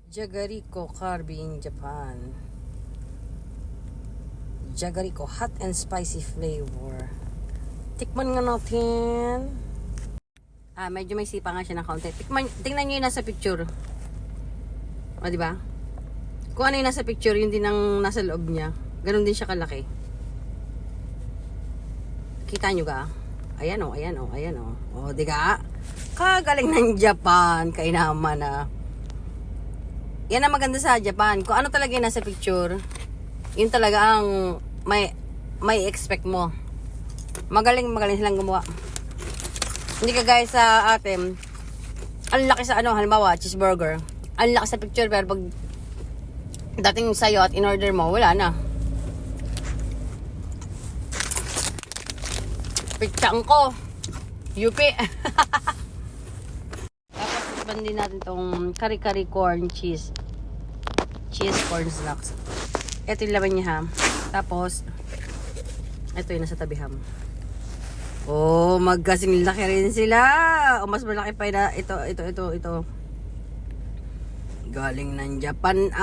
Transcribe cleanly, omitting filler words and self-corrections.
Jagariko Carby in Japan. Jagariko hot and spicy flavor. Tikman nga natin. Medyo may sipa nga siya ng kaunti. Tingnan niyo yung nasa picture. O, di ba? Kung ano yung nasa picture, yun din ang nasa loob niya. Ganon din siya kalaki. Kita nyo ka? Ayan o, ayan o, ayan o. O, di ka? Kagaling ng Japan. Kainaman na. Yan ang maganda sa Japan. Kung ano talaga yung nasa picture, yun talaga ang may expect mo. Magaling silang gumawa. Hindi ka guys sa atin, ang laki sa halimbawa, cheeseburger. Ang laki sa picture, pero pag dating sa'yo at in-order mo, wala na. Pitsang ko. Yupi. Tapos bandin natin tong kari-kari corn cheese. Cheese corn snacks. Ito yung laman niya ha. Tapos, ito yung nasa tabi ham. Oh, magkasing laki rin sila. O mas malaki pa na ito. Galing ng Japan